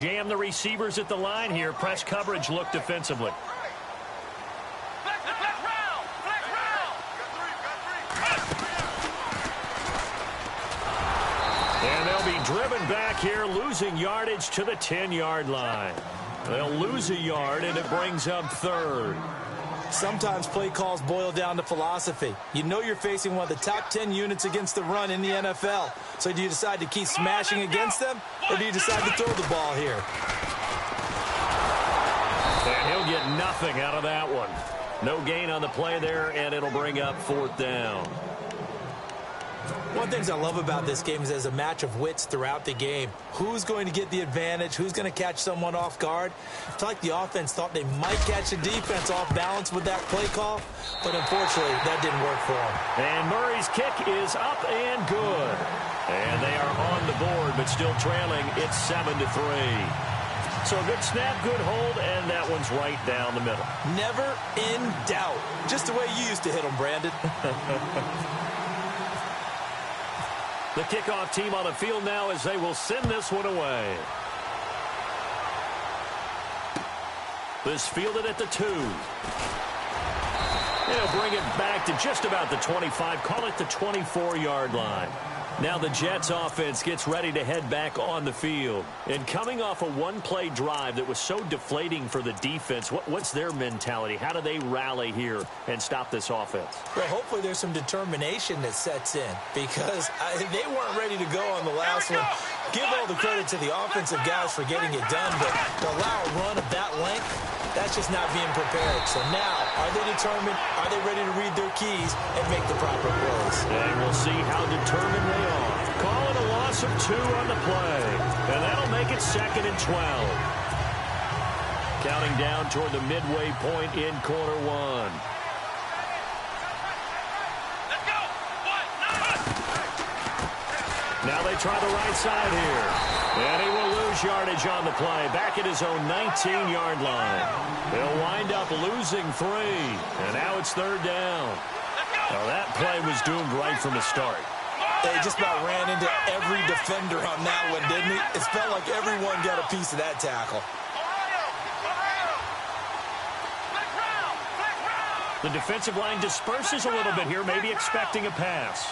Jam the receivers at the line here. Press coverage look defensively. And they'll be driven back here, losing yardage to the 10-yard line. They'll lose a yard, and it brings up third. Sometimes play calls boil down to philosophy. You know you're facing one of the top 10 units against the run in the NFL. So do you decide to keep smashing against them, or do you decide to throw the ball here? And he'll get nothing out of that one. No gain on the play there, and it'll bring up fourth down. One of the things I love about this game is there's a match of wits throughout the game. Who's going to get the advantage? Who's going to catch someone off guard? I feel like the offense thought they might catch the defense off balance with that play call, but unfortunately, that didn't work for them. And Murray's kick is up and good. And they are on the board, but still trailing. It's 7-3. So good snap, good hold, and that one's right down the middle. Never in doubt. Just the way you used to hit them, Brandon. The kickoff team on the field now as they will send this one away. This fielded at the 2. They'll bring it back to just about the 25. Call it the 24-yard line. Now the Jets offense gets ready to head back on the field. And coming off a one-play drive that was so deflating for the defense, what's their mentality? How do they rally here and stop this offense? Well, hopefully there's some determination that sets in, because they weren't ready to go on the last one. Give all the credit to the offensive guys for getting it done, but to allow a run of that length, that's just not being prepared. So now, are they determined? Are they ready to read their keys and make the proper plays? And we'll see how determined they are. Call it a loss of 2 on the play. And that'll make it 2nd and 12. Counting down toward the midway point in quarter 1. Now they try the right side here. And he will lose yardage on the play. Back at his own 19-yard line. They'll wind up losing 3. And now it's 3rd down. Well, that play was doomed right from the start. They just about ran into every defender on that one, didn't he? It felt like everyone got a piece of that tackle. The defensive line disperses a little bit here, maybe expecting a pass.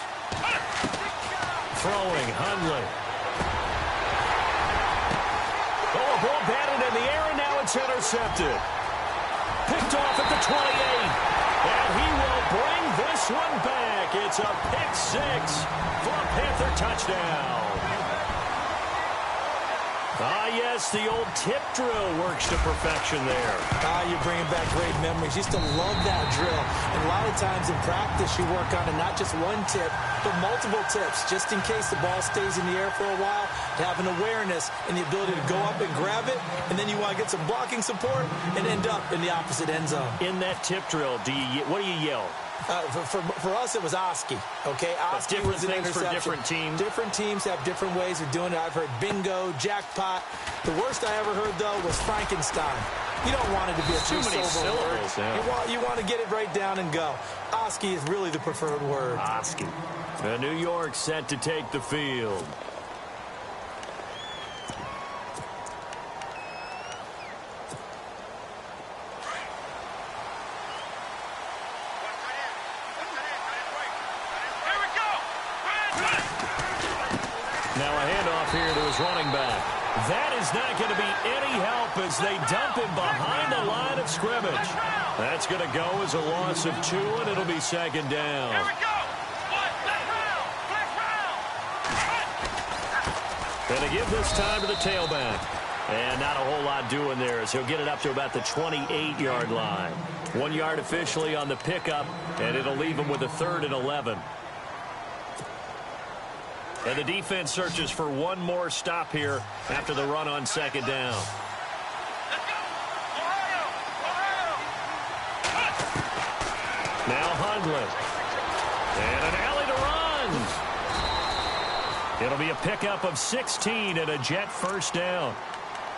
Throwing, Hundley. Oh, a ball batted in the air, and now it's intercepted. Picked off at the 28. And he will bring this one back. It's a pick 6 for a Panther touchdown. Ah, yes, the old tip drill works to perfection there. You're bringing back great memories. Used to love that drill. And a lot of times in practice, you work on it, not just one tip, but multiple tips, just in case the ball stays in the air for a while, to have an awareness and the ability to go up and grab it, and then you want to get some blocking support and end up in the opposite end zone. In that tip drill, what do you yell? For us, it was Oski. Okay, Oski was an interception. For different teams. Different teams have different ways of doing it. I've heard bingo, jackpot. The worst I ever heard, though, was Frankenstein. You don't want it to be a too many syllables. Yeah. You want to get it right down and go. Oski is really the preferred word. Oski. New York set to take the field. Now a handoff here to his running back. That is not going to be any help as they dump him behind the line of scrimmage. That's going to go as a loss of 2, and it'll be 2nd down. Going to give this time to the tailback. And not a whole lot doing there as he'll get it up to about the 28-yard line. 1 yard officially on the pickup, and it'll leave him with a 3rd and 11. And the defense searches for one more stop here after the run on 2nd down. Now Hundley. And an alley to run. It'll be a pickup of 16 and a Jet 1st down.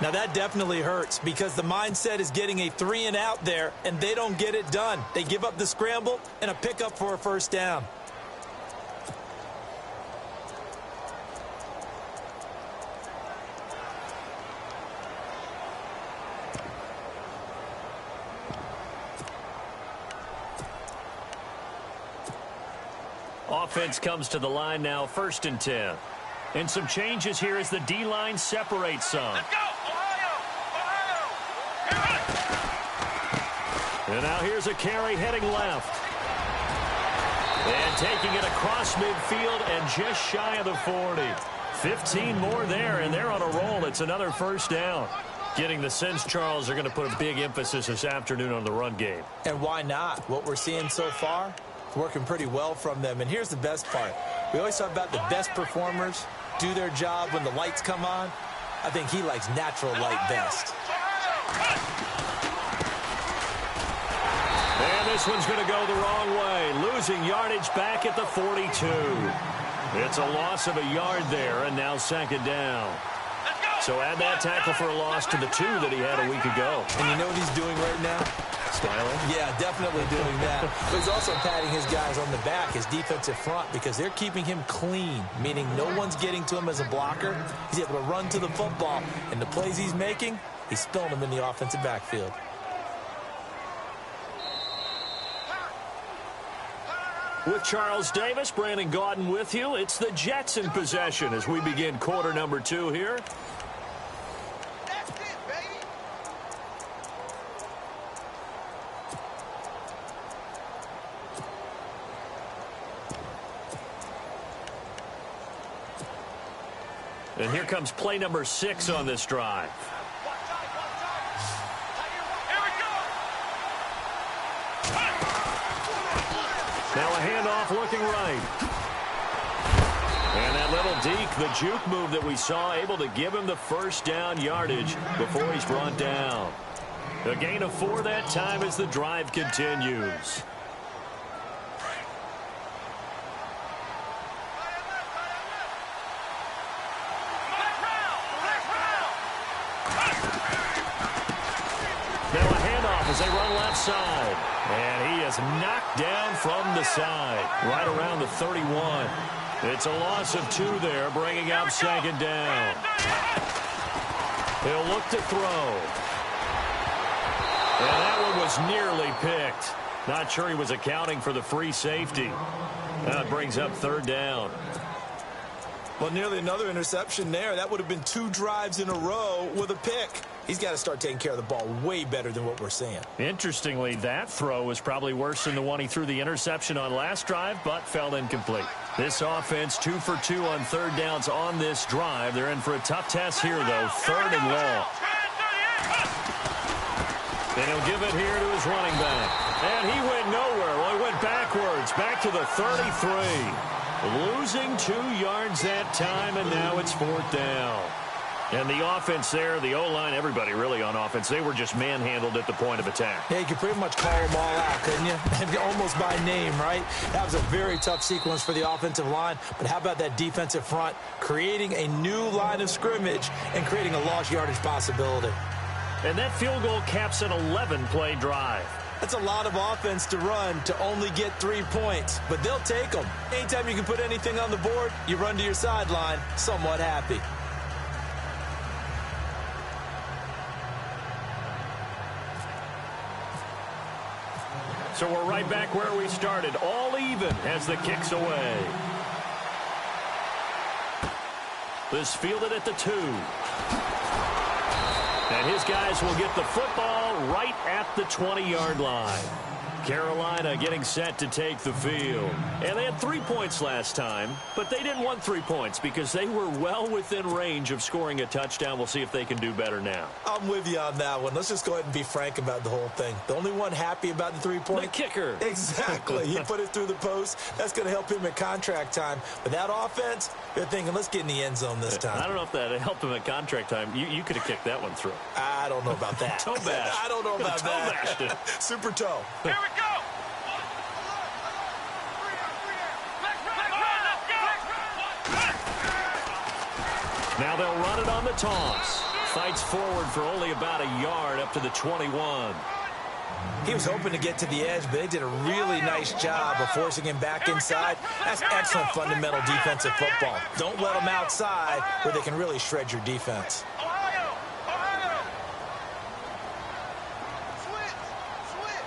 Now that definitely hurts because the mindset is getting a 3 and out there, and they don't get it done. They give up the scramble and a pickup for a 1st down. offense comes to the line now, 1st and 10. And some changes here as the D-line separates some. Let's go, Ohio! And now here's a carry heading left. And taking it across midfield and just shy of the 40. 15 more there, and they're on a roll. It's another 1st down. Getting the sense, Charles, they're going to put a big emphasis this afternoon on the run game. And why not? What we're seeing so far, it's working pretty well from them. And here's the best part. We always talk about the best performers do their job when the lights come on. I think he likes natural light best. And this one's going to go the wrong way. Losing yardage back at the 42. It's a loss of a yard there, and now 2nd down. So add that tackle for a loss to the 2 that he had a week ago. And you know what he's doing right now? Styling? Yeah, definitely doing that. But he's also patting his guys on the back, his defensive front, because they're keeping him clean, meaning no one's getting to him as a blocker. He's able to run to the football, and the plays he's making, he's spilling them in the offensive backfield. With Charles Davis, Brandon Gaudin with you. It's the Jets in possession as we begin quarter number 2 here. That's it, baby. And here comes play number 6 on this drive. Now a handoff looking right. And that little deke, the juke move that we saw, able to give him the 1st down yardage before he's brought down. A gain of 4 that time as the drive continues. Now a handoff as they run left side. And he is knocked down from the side, right around the 31. It's a loss of 2 there, bringing up 2nd down. He'll look to throw. And that one was nearly picked. Not sure he was accounting for the free safety. That brings up 3rd down. Well, nearly another interception there. That would have been 2 drives in a row with a pick. He's got to start taking care of the ball way better than what we're seeing. Interestingly, that throw was probably worse than the one he threw the interception on last drive, but fell incomplete. This offense 2 for 2 on 3rd downs on this drive. They're in for a tough test here, though. 3rd and long. And he'll give it here to his running back. And he went nowhere. Well, he went backwards, back to the 33. Losing 2 yards that time, and now it's 4th down. And the offense there, the O-line, everybody really on offense, they were just manhandled at the point of attack. Yeah, you could pretty much call them all out, couldn't you? Almost by name, right? That was a very tough sequence for the offensive line. But how about that defensive front creating a new line of scrimmage and creating a lost yardage possibility? And that field goal caps an 11-play drive. That's a lot of offense to run to only get 3 points, but they'll take them. Anytime you can put anything on the board, you run to your sideline somewhat happy. So we're right back where we started, all even as the kick's away. This fielded at the 2. And his guys will get the football right at the 20-yard line. Carolina getting set to take the field. And they had 3 points last time, but they didn't want 3 points because they were well within range of scoring a touchdown. We'll see if they can do better now. I'm with you on that one. Let's just go ahead and be frank about the whole thing. The only one happy about the 3-point? The kicker. Exactly. He put it through the post. That's going to help him at contract time. But that offense, they're thinking, let's get in the end zone this time. I don't know if that helped him at contract time. You could have kicked that one through. I don't know about that. Toe bash. I don't know about that. Toe Super toe. Here we go. Now they'll run it on the toss. Fights forward for only about a yard up to the 21. He was hoping to get to the edge, but they did a really nice job of forcing him back inside. That's excellent fundamental defensive football. Don't let them outside where they can really shred your defense. Ohio! Ohio! Switch! Switch!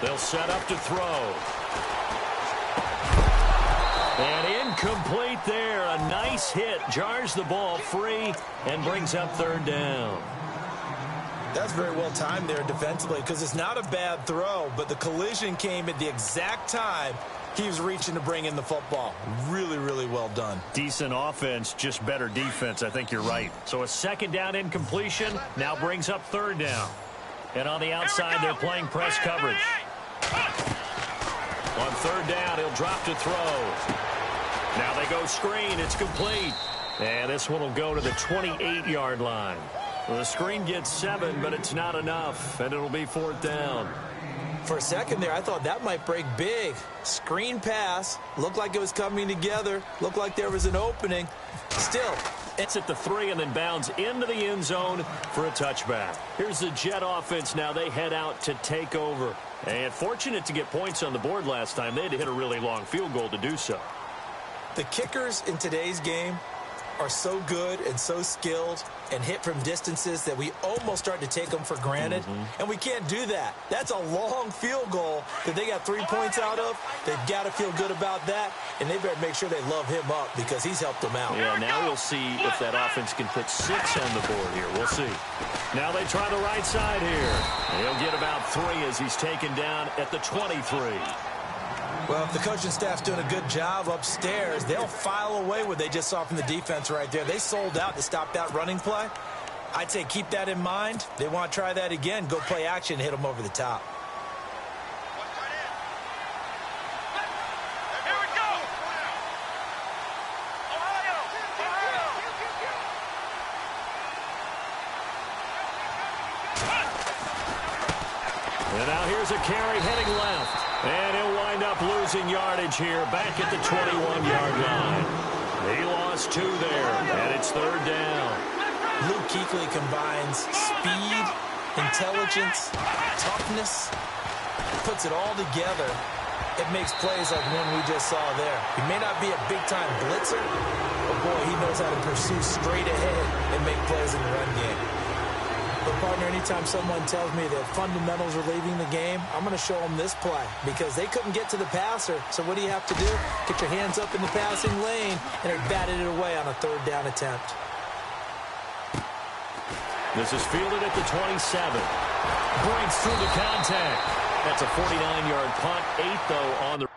They'll set up to throw. And incomplete there. A nice hit. Jars the ball free and brings up third down. That's very well timed there defensively because it's not a bad throw, but the collision came at the exact time he was reaching to bring in the football. Really, really well done. Decent offense, just better defense. I think you're right. So a second down incompletion now brings up third down. And on the outside, they're playing press coverage. On third down, he'll drop to throw. Now they go screen. It's complete. And this one will go to the 28-yard line. Well, the screen gets 7, but it's not enough, and it'll be fourth down. For a second there, I thought that might break big. Screen pass. Looked like it was coming together. Looked like there was an opening. Still, it's at the 3 and then bounds into the end zone for a touchback. Here's the Jet offense now. They head out to take over. And fortunate to get points on the board last time. They had to hit a really long field goal to do so. The kickers in today's game are so good and so skilled and hit from distances that we almost start to take them for granted. And we can't do that. That's a long field goal that they got 3 points out of. They've got to feel good about that, and they better make sure they love him up because he's helped them out. Yeah, now we'll see if that offense can put 6 on the board here. We'll see. Now they try the right side here. He'll get about 3 as he's taken down at the 23. Well, if the coaching staff's doing a good job upstairs, they'll file away what they just saw from the defense right there. They sold out to stop that running play. I'd say keep that in mind. They want to try that again. Go play action, hit them over the top. Here we go. Ohio. And now here's a carry heading left. And he'll wind up losing yardage here back at the 21-yard line. He lost 2 there, and it's third down. Luke Kuechly combines speed, intelligence, toughness, puts it all together. It makes plays like one we just saw there. He may not be a big-time blitzer, but boy, he knows how to pursue straight ahead and make plays in the run game. But, partner, anytime someone tells me that fundamentals are leaving the game, I'm going to show them this play because they couldn't get to the passer. So what do you have to do? Get your hands up in the passing lane, and they batted it away on a third down attempt. This is fielded at the 27. Breaks through the contact. That's a 49-yard punt. 8, though, on the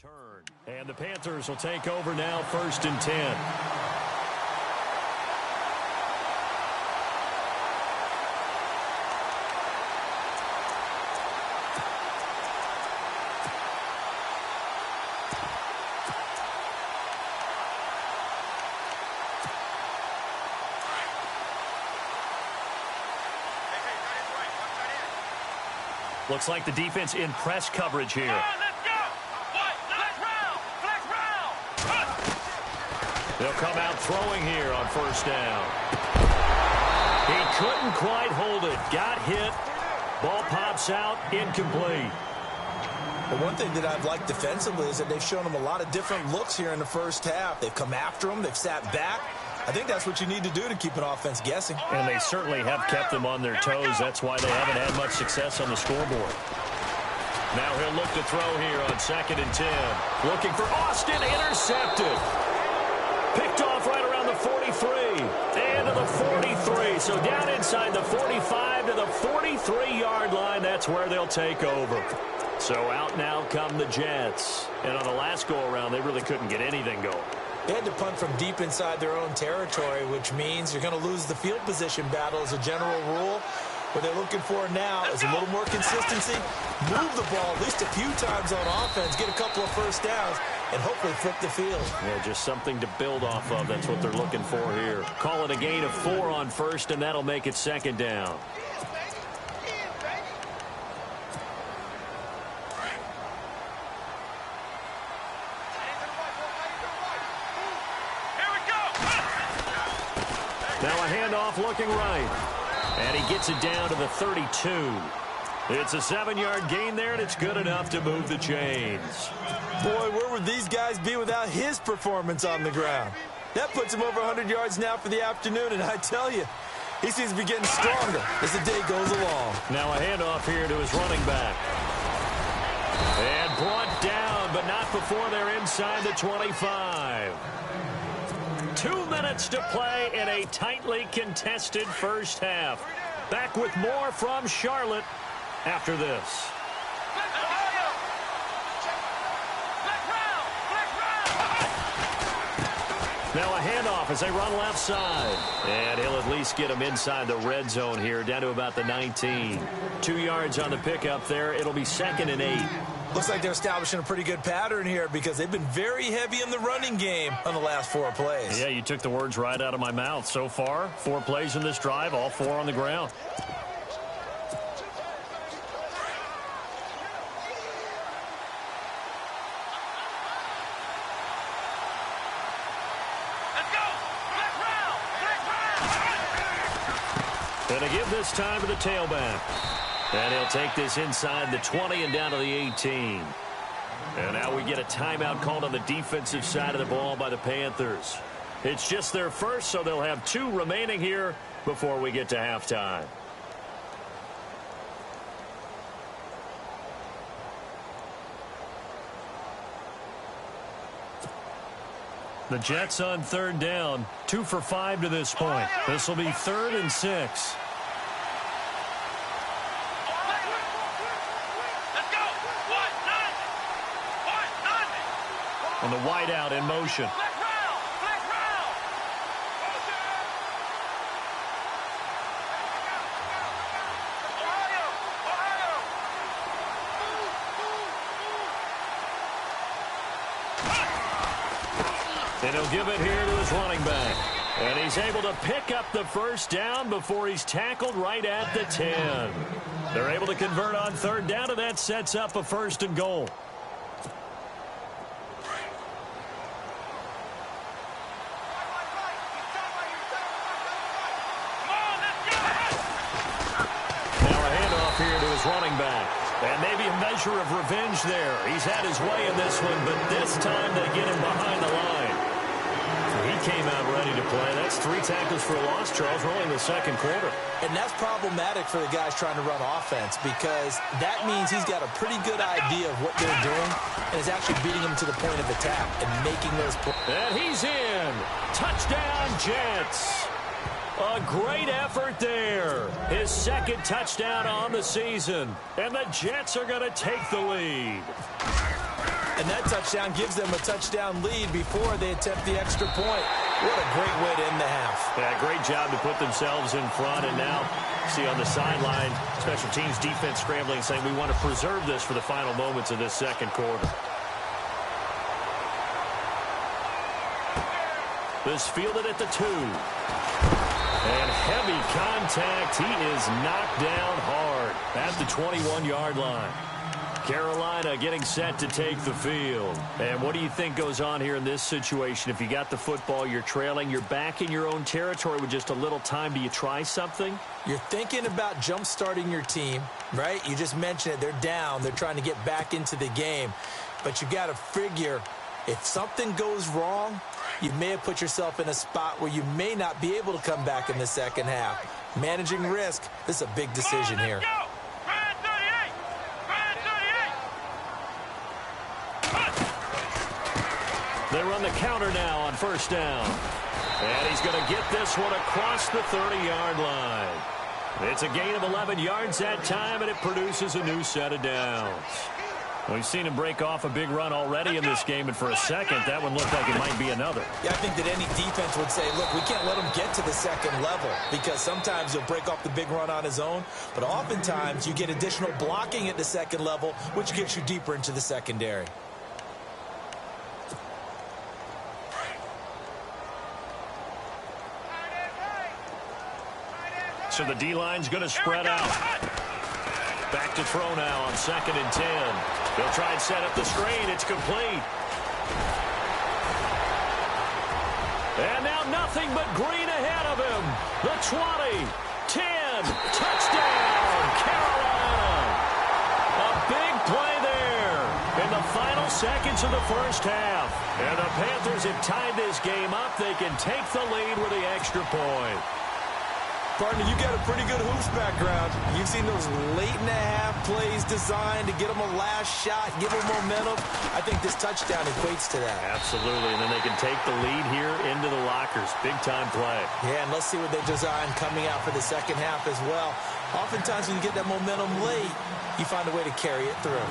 return. And the Panthers will take over now, 1st and 10. Looks like the defense in press coverage here. They'll come out throwing here on 1st down. He couldn't quite hold it. Got hit. Ball pops out. Incomplete. But one thing that I've liked defensively is that they've shown them a lot of different looks here in the first half. They've come after them. They've sat back. I think that's what you need to do to keep an offense guessing. And they certainly have kept them on their toes. That's why they haven't had much success on the scoreboard. Now he'll look to throw here on 2nd and 10. Looking for Austin. Intercepted. Picked off right around the 43. And to the 43. So down inside the 45 to the 43-yard line. That's where they'll take over. So out now come the Jets. And on the last go-around, they really couldn't get anything going. They had to punt from deep inside their own territory, which means you're going to lose the field position battle as a general rule. What they're looking for now is a little more consistency, move the ball at least a few times on offense, get a couple of first downs, and hopefully flip the field. Yeah, just something to build off of. That's what they're looking for here. Call it a gain of 4 on 1st, and that'll make it 2nd down. Now a handoff looking right. And he gets it down to the 32. It's a 7-yard gain there, and it's good enough to move the chains. Boy, where would these guys be without his performance on the ground? That puts him over 100 yards now for the afternoon, and I tell you, he seems to be getting stronger as the day goes along. Now a handoff here to his running back. And brought down, but not before they're inside the 25. 2 minutes to play in a tightly contested first half. Back with more from Charlotte after this. Now a handoff as they run left side. And he'll at least get him inside the red zone here, down to about the 19. 2 yards on the pickup there. It'll be 2nd and 8. Looks like they're establishing a pretty good pattern here because they've been very heavy in the running game on the last 4 plays. Yeah, you took the words right out of my mouth. So far, 4 plays in this drive, all 4 on the ground. Going to give this time to the tailback. And he'll take this inside the 20 and down to the 18. And now we get a timeout called on the defensive side of the ball by the Panthers. It's just their first, so they'll have 2 remaining here before we get to halftime. The Jets on 3rd down, 2 for 5 to this point. This will be 3rd and 6. And the wide out in motion. And he'll give it here to his running back. And he's able to pick up the first down before he's tackled right at the 10. They're able to convert on 3rd down, and that sets up a 1st and goal. Running back. And maybe a measure of revenge there. He's had his way in this one, but this time they get him behind the line. He came out ready to play. That's 3 tackles for a loss, Charles, rolling the 2nd quarter. And that's problematic for the guys trying to run offense because that means he's got a pretty good idea of what they're doing and is actually beating them to the point of attack and making those plays. And he's in. Touchdown, Jets. A great effort there. His 2nd touchdown on the season. And the Jets are going to take the lead. And that touchdown gives them a touchdown lead before they attempt the extra point. What a great way to end the half. Yeah, great job to put themselves in front. And now, see on the sideline, special teams defense scrambling, saying we want to preserve this for the final moments of this 2nd quarter. This fielded at the 2. And heavy contact. He is knocked down hard at the 21-yard line. Carolina getting set to take the field. And what do you think goes on here in this situation? If you got the football, you're trailing, you're back in your own territory with just a little time. Do you try something? You're thinking about jump-starting your team, right? You just mentioned it. They're down. They're trying to get back into the game. But you got to figure if something goes wrong, you may have put yourself in a spot where you may not be able to come back in the 2nd half. Managing risk, this is a big decision here. They run the counter now on 1st down. And he's going to get this one across the 30-yard line. It's a gain of 11 yards that time, and it produces a new set of downs. We've seen him break off a big run already in this game, and for a second, that one looked like it might be another. Yeah, I think that any defense would say, look, we can't let him get to the 2nd level because sometimes he'll break off the big run on his own, but oftentimes you get additional blocking at the 2nd level, which gets you deeper into the secondary. So the D-line's going to spread out. Back to throw now on 2nd and 10. They'll try and set up the screen. It's complete. And now nothing but green ahead of him. The 20, 10, touchdown, Carolina. A big play there in the final seconds of the first half. And the Panthers have tied this game up. They can take the lead with the extra point. Partner, you got a pretty good hoops background. You've seen those late-in-the-half plays designed to get them a last shot, give them momentum. I think this touchdown equates to that. Absolutely, and then they can take the lead here into the lockers. Big-time play. Yeah, and let's see what they design coming out for the second half as well. Oftentimes when you get that momentum late, you find a way to carry it through.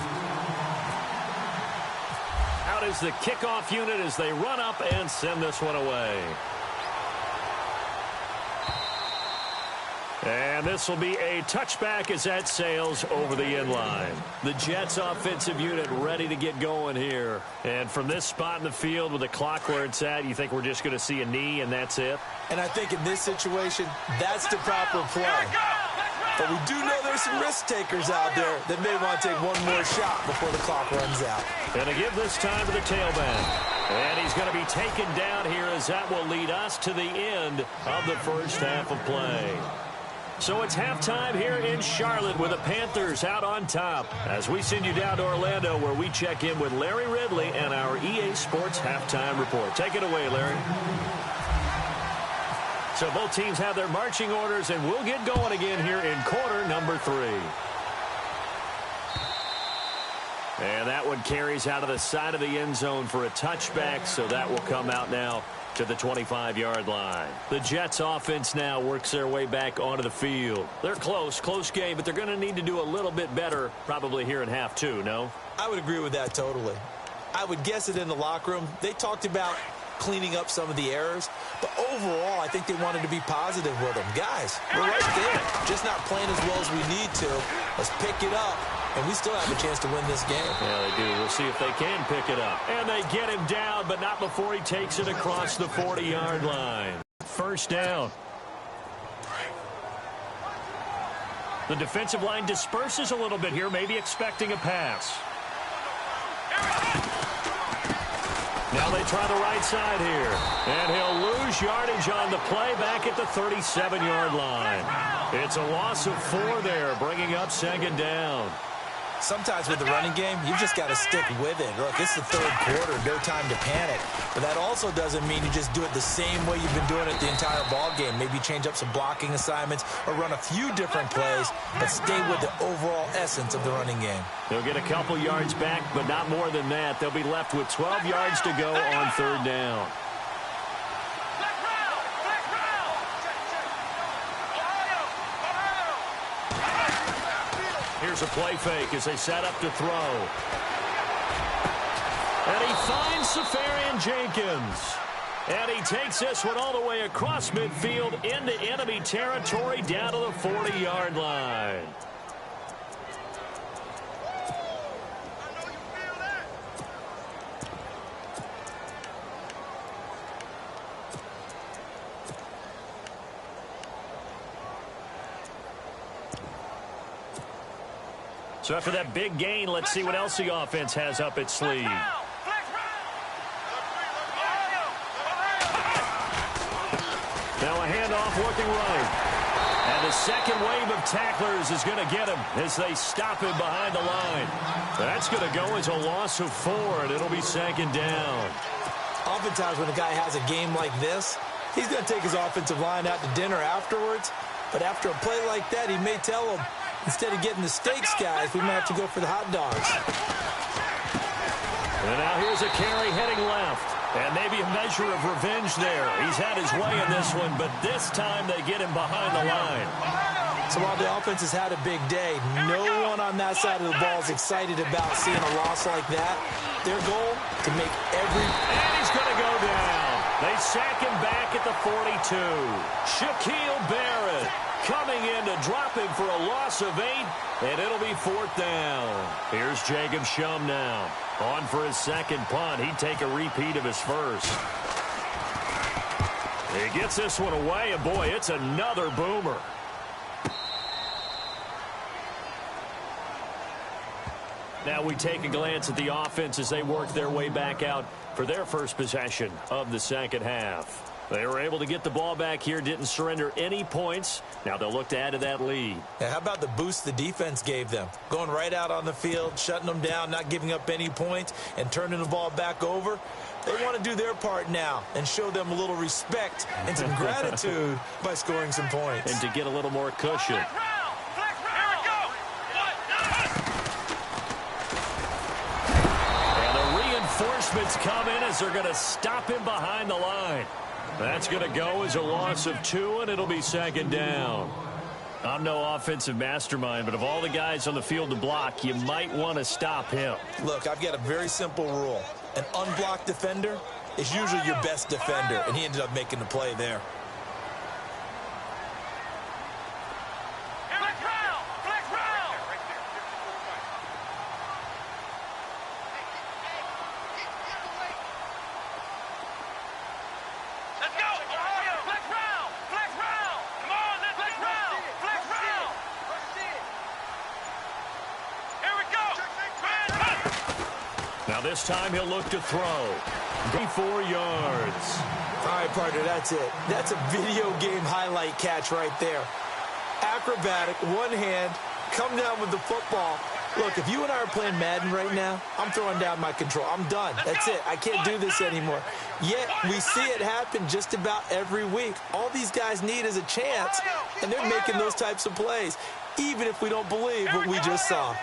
Out is the kickoff unit as they run up and send this one away. And this will be a touchback as that sails over the end line. The Jets offensive unit ready to get going here. And from this spot in the field with the clock where it's at, you think we're just going to see a knee and that's it? And I think in this situation, that's the proper play. But we do know there's some risk takers out there that may want to take one more shot before the clock runs out. Going to give this time to the tailback. And he's going to be taken down here as that will lead us to the end of the first half of play. So it's halftime here in Charlotte with the Panthers out on top as we send you down to Orlando where we check in with Larry Ridley and our EA Sports Halftime Report. Take it away, Larry. So both teams have their marching orders, and we'll get going again here in quarter number 3. And that one carries out of the side of the end zone for a touchback, so that will come out now to the 25-yard line. The Jets offense now works their way back onto the field. They're close game, but they're going to need to do a little bit better probably here in half 2, no? I would agree with that totally. I would guess it in the locker room. They talked about cleaning up some of the errors, but overall, I think they wanted to be positive with them. Guys, we're right there. Just not playing as well as we need to. Let's pick it up, and we still have a chance to win this game. Yeah, they do. We'll see if they can pick it up. And they get him down, but not before he takes it across the 40-yard line. First down. The defensive line disperses a little bit here, maybe expecting a pass. Now they try the right side here. And he'll lose yardage on the play back at the 37-yard line. It's a loss of 4 there, bringing up second down. Sometimes with the running game, you've just got to stick with it. Look, it's the third quarter, no time to panic. But that also doesn't mean you just do it the same way you've been doing it the entire ball game. Maybe change up some blocking assignments or run a few different plays, but stay with the overall essence of the running game. They'll get a couple yards back, but not more than that. They'll be left with 12 yards to go on third down. Here's a play fake as they set up to throw. And he finds Safarian Jenkins. And he takes this one all the way across midfield into enemy territory down to the 40-yard line. So after that big gain, let's see what else the offense has up its sleeve. Now a handoff working right. And the second wave of tacklers is going to get him as they stop him behind the line. That's going to go as a loss of 4, and it'll be second down. Oftentimes when a guy has a game like this, he's going to take his offensive line out to dinner afterwards. But after a play like that, he may tell them, instead of getting the steaks, guys, we might have to go for the hot dogs. And now here's a carry heading left. And maybe a measure of revenge there. He's had his way in this one, but this time they get him behind the line. So while the offense has had a big day, no one on that side of the ball is excited about seeing a loss like that. Their goal, to make every... And he's going to go down. They sack him back at the 42. Shaquille Barrett coming in to drop him for a loss of 8, and it'll be 4th down. Here's Jacob Shum now. On for his second punt. He'd take a repeat of his first. He gets this one away, and boy, it's another boomer. Now we take a glance at the offense as they work their way back out for their first possession of the second half. They were able to get the ball back here, didn't surrender any points. Now they'll look to add to that lead. Now, how about the boost the defense gave them? Going right out on the field, shutting them down, not giving up any points, and turning the ball back over. They want to do their part now and show them a little respect and some gratitude by scoring some points. And to get a little more cushion. And the reinforcements come in as they're going to stop him behind the line. That's going to go as a loss of 2, and it'll be second down. I'm no offensive mastermind, but of all the guys on the field to block, you might want to stop him. Look, I've got a very simple rule. An unblocked defender is usually your best defender, and he ended up making the play there. This time he'll look to throw. 4 yards. All right, partner, that's it. That's a video game highlight catch right there. Acrobatic, one hand, come down with the football. Look, if you and I are playing Madden right now, I'm throwing down my control. I'm done. That's it. I can't do this anymore. Yet, we see it happen just about every week. All these guys need is a chance, and they're making those types of plays, even if we don't believe what we just saw.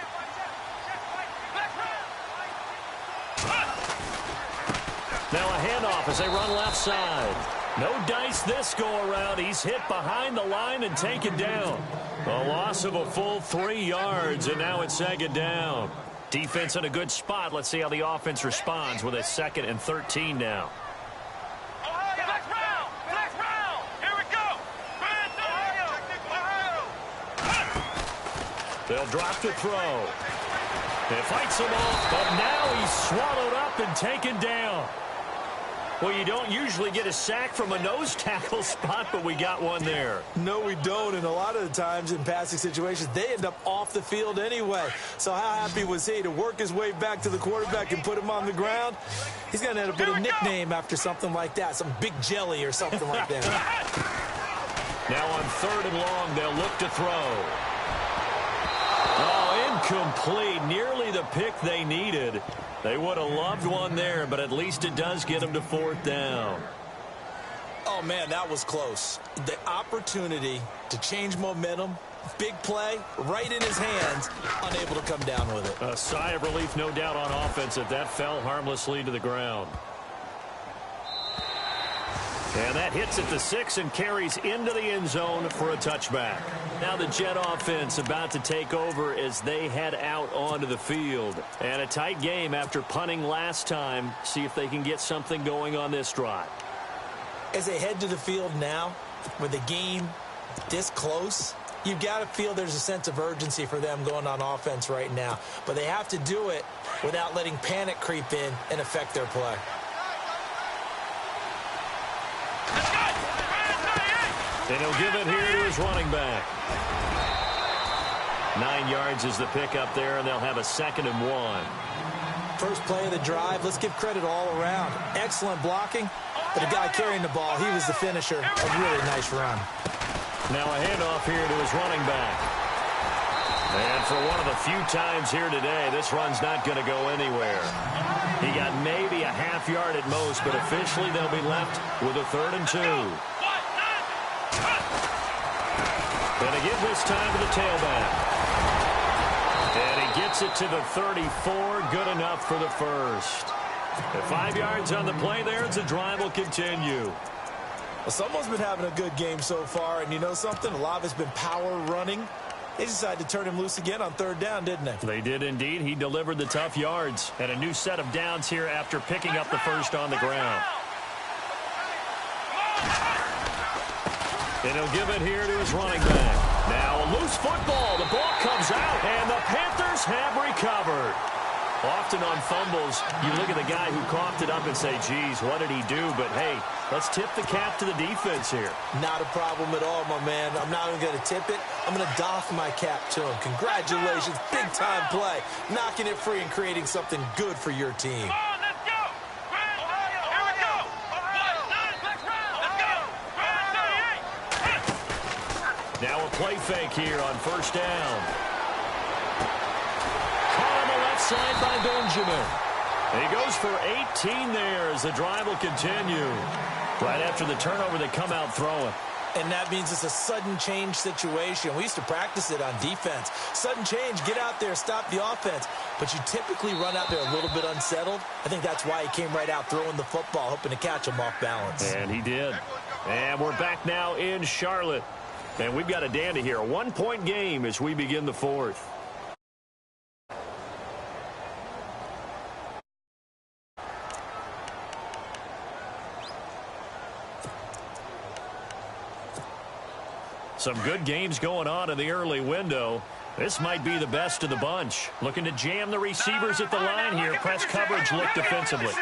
Now a handoff as they run left side. No dice this go-around. He's hit behind the line and taken down. A loss of a full 3 yards, and now it's second down. Defense in a good spot. Let's see how the offense responds with a 2nd and 13 now. They'll drop to throw. It fights him off, but now he's swallowed up and taken down. Well, you don't usually get a sack from a nose tackle spot, but we got one there. No, we don't, and a lot of the times in passing situations, they end up off the field anyway. So how happy was he to work his way back to the quarterback and put him on the ground? He's going to end up with a nickname after something like that, some Big Jelly or something like that. Now on 3rd and long, they'll look to throw. Oh, incomplete. Nearly the pick they needed. They would have loved one there, but at least it does get them to 4th down. Oh, man, that was close. The opportunity to change momentum, big play, right in his hands, unable to come down with it. A sigh of relief, no doubt, on offense if that fell harmlessly to the ground. And that hits at the 6 and carries into the end zone for a touchback. Now the Jet offense about to take over as they head out onto the field. And a tight game after punting last time. See if they can get something going on this drive. As they head to the field now, with the game this close, you've got to feel there's a sense of urgency for them going on offense right now. But they have to do it without letting panic creep in and affect their play. And he'll give it here to his running back. 9 yards is the pickup there, and they'll have a 2nd and 1. First play of the drive, let's give credit all around. Excellent blocking, but the guy carrying the ball, he was the finisher. A really nice run. Now a handoff here to his running back. And for one of the few times here today, this run's not going to go anywhere. He got maybe a half yard at most, but officially they'll be left with a 3rd and 2. And again this time to the tailback. And he gets it to the 34. Good enough for the first. And 5 yards on the play there as the drive will continue. Well, someone's been having a good game so far, and you know something? A lot of it's been power running. They decided to turn him loose again on 3rd down, didn't they? They did indeed. He delivered the tough yards. And a new set of downs here after picking up the first on the ground. And he'll give it here to his running back. Now a loose football. The ball comes out, and the Panthers have recovered. Often on fumbles, you look at the guy who coughed it up and say, geez, what did he do? But, hey, let's tip the cap to the defense here. Not a problem at all, my man. I'm not even going to tip it. I'm going to doff my cap to him. Congratulations. Big-time play. Knocking it free and creating something good for your team. Let's go! Here we go! Let's go! play fake here on first down. Caught on the left side by Benjamin. He goes for 18 there as the drive will continue. Right after the turnover, they come out throwing. And that means it's a sudden change situation. We used to practice it on defense. Sudden change, get out there, stop the offense. But you typically run out there a little bit unsettled. I think that's why he came right out throwing the football, hoping to catch him off balance. And he did. And we're back now in Charlotte. And we've got a dandy here. A one-point game as we begin the fourth. Some good games going on in the early window. This might be the best of the bunch. Looking to jam the receivers at the line here. Press coverage look defensively.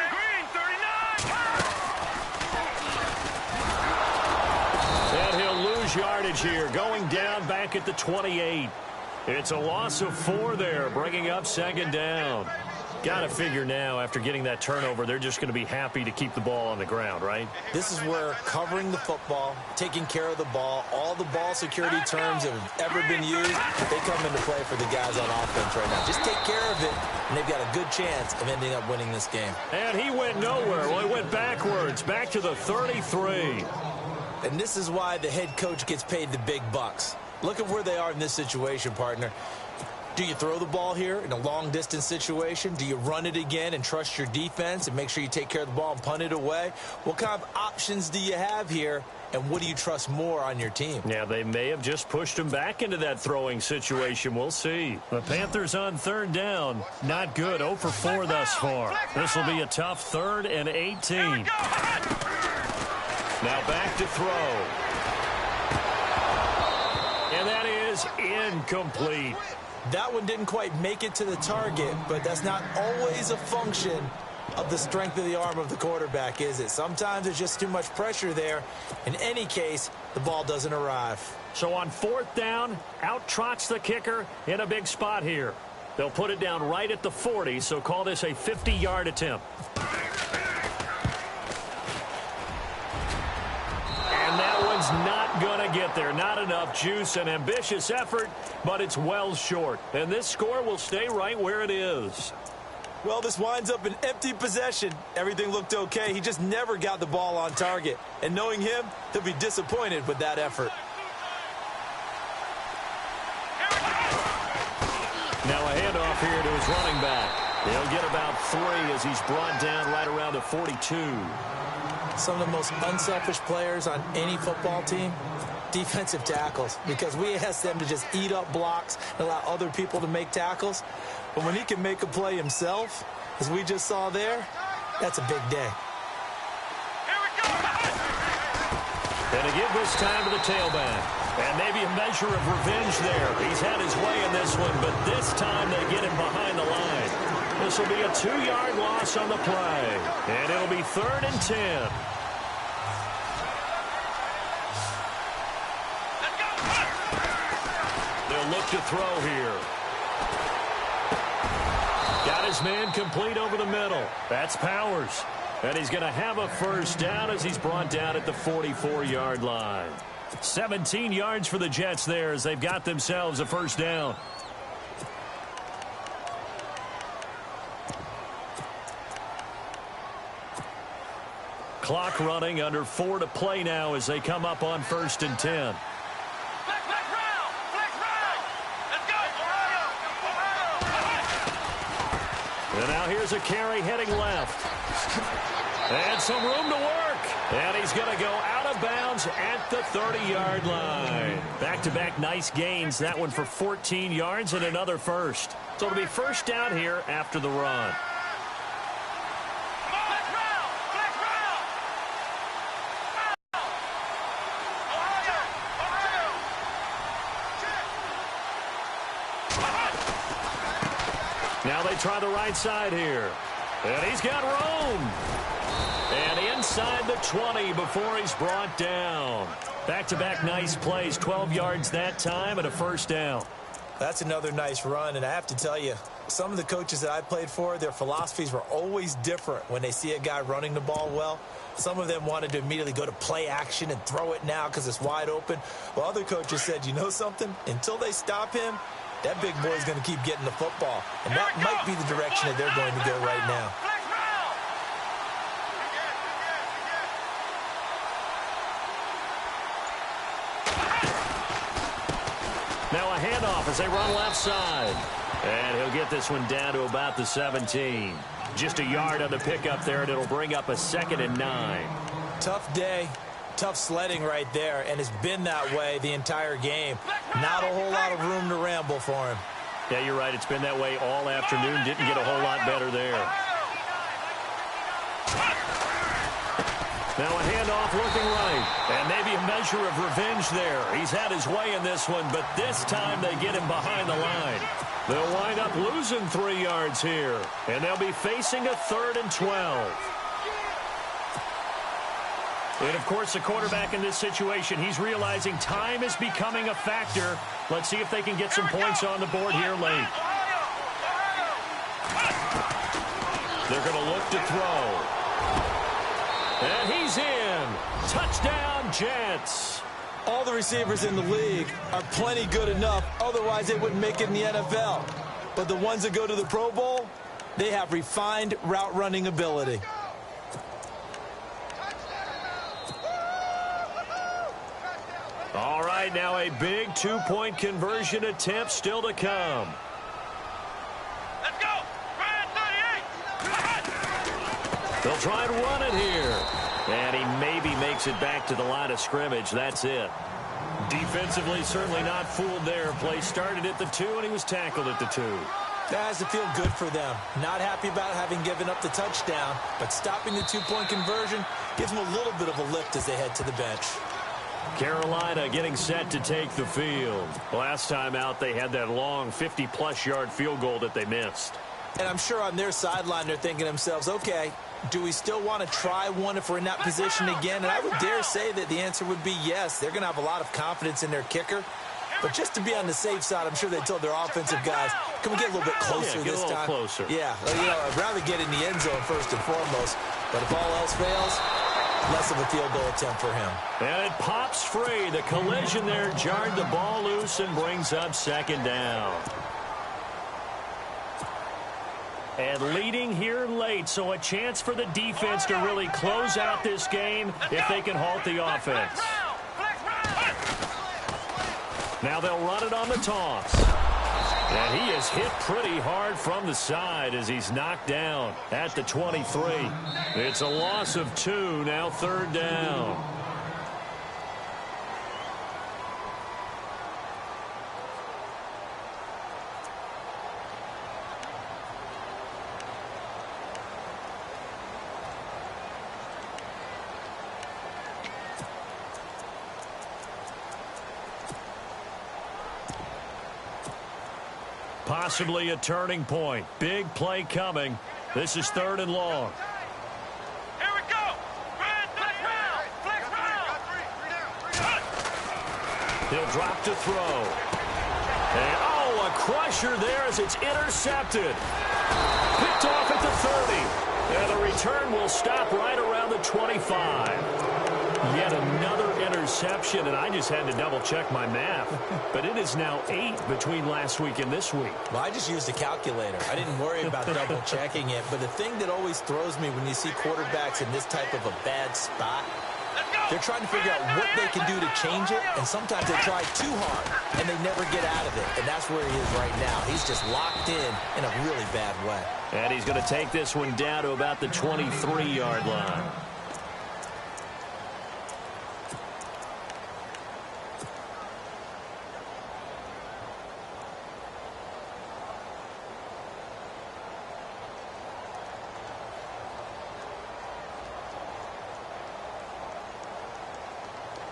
And he'll lose yardage here. Going down back at the 28. It's a loss of 4 there, bringing up second down. Got to figure now, after getting that turnover, they're just going to be happy to keep the ball on the ground, right? This is where covering the football, taking care of the ball, all the ball security terms that have ever been used, they come into play for the guys on offense right now. Just take care of it, and they've got a good chance of ending up winning this game. And he went nowhere. Well, he went backwards, back to the 33. And this is why the head coach gets paid the big bucks. Look at where they are in this situation, partner. Do you throw the ball here in a long-distance situation? Do you run it again and trust your defense and make sure you take care of the ball and punt it away? What kind of options do you have here, and what do you trust more on your team? Yeah, they may have just pushed him back into that throwing situation. We'll see. The Panthers on third down. Not good. 0 for 4 thus far. This will be a tough 3rd and 18. Now back to throw. And that is incomplete. That one didn't quite make it to the target, but that's not always a function of the strength of the arm of the quarterback, is it? Sometimes there's just too much pressure there. In any case, the ball doesn't arrive. So on 4th down, out trots the kicker in a big spot here. They'll put it down right at the 40, so call this a 50-yard attempt. And that one's not going to get there. Not enough juice. An ambitious effort, but it's well short. And this score will stay right where it is. Well, this winds up an empty possession. Everything looked okay. He just never got the ball on target. And knowing him, he'll be disappointed with that effort. Now a handoff here to his running back. He'll get about 3 as he's brought down right around the 42. Some of the most unselfish players on any football team, defensive tackles, because we ask them to just eat up blocks and allow other people to make tackles. But when he can make a play himself, as we just saw there, that's a big day. And to give this time to the tailback. And maybe a measure of revenge there. He's had his way in this one, but this time they get him behind the line. This will be a 2-yard loss on the play. And it'll be 3rd and 10. They'll look to throw here. Got his man complete over the middle. That's Powers. And he's going to have a first down as he's brought down at the 44-yard line. 17 yards for the Jets there as they've got themselves a first down. Clock running, under 4 to play now as they come up on 1st and 10. And now here's a carry heading left. And some room to work. And he's going to go out of bounds at the 30-yard line. Back-to-back nice gains. That one for 14 yards and another first. So it'll be first down here after the run. Now they try the right side here. And he's got room. And inside the 20 before he's brought down. Back-to-back nice plays. 12 yards that time and a first down. That's another nice run, and I have to tell you, some of the coaches that I played for, their philosophies were always different when they see a guy running the ball well. Some of them wanted to immediately go to play action and throw it now because it's wide open. While other coaches said, you know something? Until they stop him, that big boy is going to keep getting the football. And that might be the direction that they're going to go right now. Now a handoff as they run left side. And he'll get this one down to about the 17. Just a yard on the pickup there, and it'll bring up a 2nd and 9. Tough day, tough sledding right there, and it's been that way the entire game. Not a whole lot of room to ramble for him. Yeah, you're right. It's been that way all afternoon. Didn't get a whole lot better there. Now a handoff looking right. And maybe a measure of revenge there. He's had his way in this one, but this time they get him behind the line. They'll wind up losing 3 yards here. And they'll be facing a 3rd and 12. And, of course, the quarterback in this situation, he's realizing time is becoming a factor. Let's see if they can get some points on the board here late. They're going to look to throw. And he's in. Touchdown, Jets. All the receivers in the league are plenty good enough. Otherwise, they wouldn't make it in the NFL. But the ones that go to the Pro Bowl, they have refined route running ability. All right, now a big 2-point conversion attempt still to come. Let's go. Ryan 38. They'll try and run it here. And he maybe makes it back to the line of scrimmage. That's it. Defensively, certainly not fooled there. Play started at the 2, and he was tackled at the 2. That has to feel good for them. Not happy about having given up the touchdown, but stopping the 2-point conversion gives them a little bit of a lift as they head to the bench. Carolina getting set to take the field. Last time out, they had that long 50-plus yard field goal that they missed. And I'm sure on their sideline they're thinking to themselves, okay, do we still want to try one if we're in that position again? And I would dare say that the answer would be yes. They're going to have a lot of confidence in their kicker. But just to be on the safe side, I'm sure they told their offensive guys, can we get a little bit closer this time? Closer. Yeah, I'd rather get in the end zone first and foremost. But if all else fails, less of a field goal attempt for him. And it pops free. The collision there jarred the ball loose and brings up 2nd down. And leading here late, so a chance for the defense to really close out this game if they can halt the offense. Now they'll run it on the toss. And he is hit pretty hard from the side as he's knocked down at the 23. It's a loss of 2, now 3rd down. Possibly a turning point. Big play coming. This is 3rd and long. Here we go. Flex round. He'll drop to throw. And, a crusher there as it's intercepted. Picked off at the 30. And the return will stop right around the 25. Yet another interception, and I just had to double-check my math. But it is now 8 between last week and this week. Well, I just used a calculator. I didn't worry about double-checking it. But the thing that always throws me when you see quarterbacks in this type of a bad spot, they're trying to figure out what they can do to change it, and sometimes they try too hard, and they never get out of it. And that's where he is right now. He's just locked in a really bad way. And he's going to take this one down to about the 23-yard line.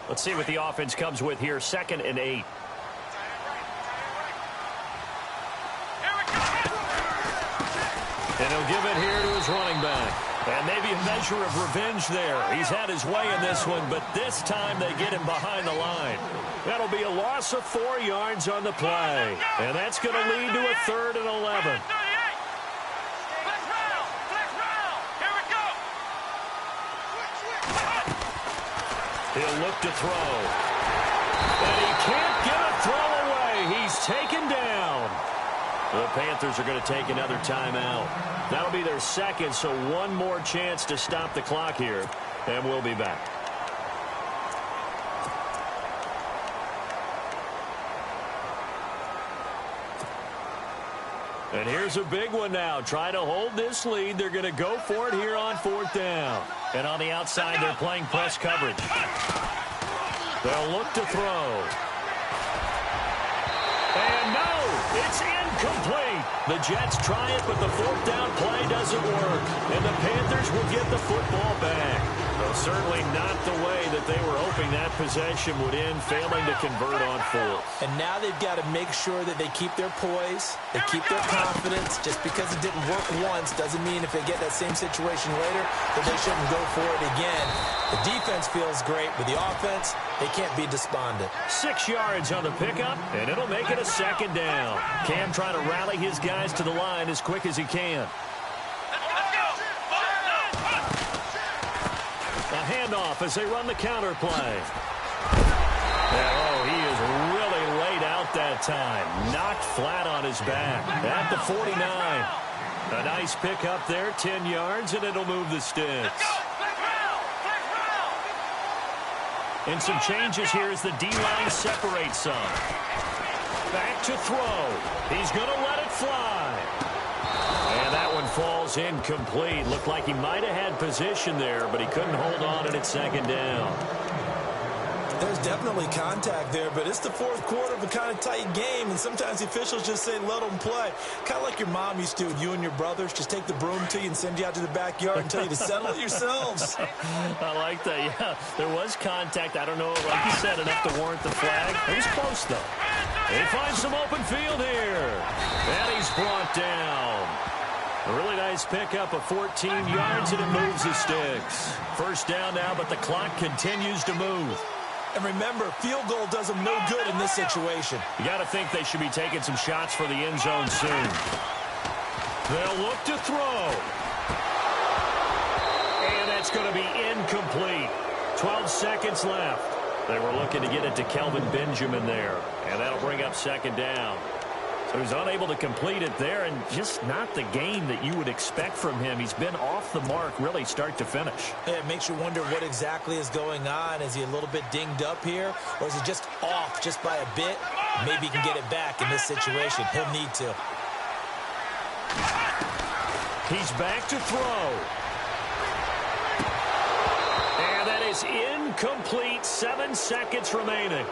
Let's see what the offense comes with here. 2nd and 8. And he'll give it here to his running back. And maybe a measure of revenge there. He's had his way in this one, but this time they get him behind the line. That'll be a loss of 4 yards on the play. And that's going to lead to a 3rd and 11. He'll look to throw. And he can't get a throw away. He's taken down. The Panthers are going to take another timeout. That'll be their 2nd, so one more chance to stop the clock here. And we'll be back. And here's a big one now. Trying to hold this lead. They're going to go for it here on 4th down. And on the outside, they're playing press coverage. They'll look to throw. And no, it's incomplete. The Jets try it, but the 4th down play doesn't work. And the Panthers will get the football back. Well, certainly not the way that they were hoping that possession would end, failing to convert on 4th. And now they've got to make sure that they keep their poise, they keep their confidence. Just because it didn't work once doesn't mean if they get that same situation later that they shouldn't go for it again. The defense feels great, but the offense, they can't be despondent. 6 yards on the pickup, and it'll make it a 2nd down. Cam trying to rally his guys to the line as quick as he can. A handoff as they run the counter play. Oh, he is really laid out that time. Knocked flat on his back at the 49. A nice pickup there, 10 yards, and it'll move the sticks. And some changes here as the D-line separates some. Back to throw. He's going to let it fly. And that one falls incomplete. Looked like he might have had position there, but he couldn't hold on and it's 2nd down. There's definitely contact there, but it's the 4th quarter of a kind of tight game, and sometimes the officials just say, let them play. Kind of like your mom used to with you and your brothers. Just take the broom to you and send you out to the backyard and tell you to settle it yourselves. I like that, yeah. There was contact. I don't know, like you said, enough to warrant the flag. It was close, though. He finds some open field here. And he's brought down. A really nice pickup of 14 yards, and it moves the sticks. 1st down now, but the clock continues to move. And remember, field goal does them no good in this situation. You got to think they should be taking some shots for the end zone soon. They'll look to throw. And that's going to be incomplete. 12 seconds left. They were looking to get it to Kelvin Benjamin there. And that'll bring up 2nd down. So he's unable to complete it there, and just not the game that you would expect from him. He's been off the mark really start to finish. Yeah, it makes you wonder what exactly is going on. Is he a little bit dinged up here, or is he just off just by a bit? Maybe he can get it back in this situation. He'll need to. He's back to throw. And that is incomplete. 7 seconds remaining.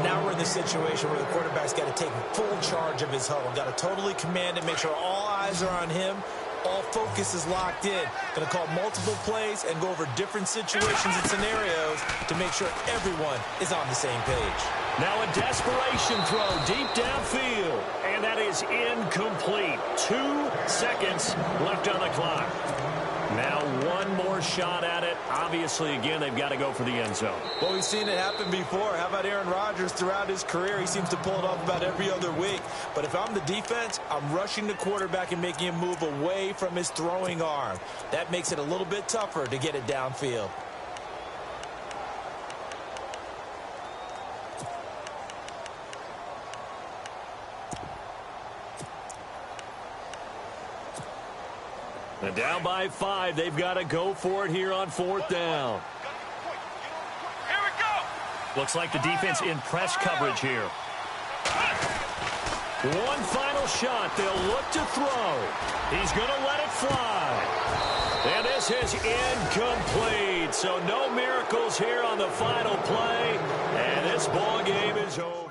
Now we're in the situation where the quarterback's got to take full charge of his huddle. Got to totally command it, make sure all eyes are on him. All focus is locked in. Going to call multiple plays and go over different situations and scenarios to make sure everyone is on the same page. Now a desperation throw deep downfield. And that is incomplete. 2 seconds left on the clock. Now one more shot at it. Obviously, again, they've got to go for the end zone. Well, we've seen it happen before. How about Aaron Rodgers throughout his career? He seems to pull it off about every other week. But if I'm the defense, I'm rushing the quarterback and making him move away from his throwing arm. That makes it a little bit tougher to get it downfield. And down by 5, they've got to go for it here on 4th down. Here we go. Looks like the defense in press coverage here. One final shot. They'll look to throw. He's going to let it fly. And this is incomplete. So no miracles here on the final play. And this ball game is over.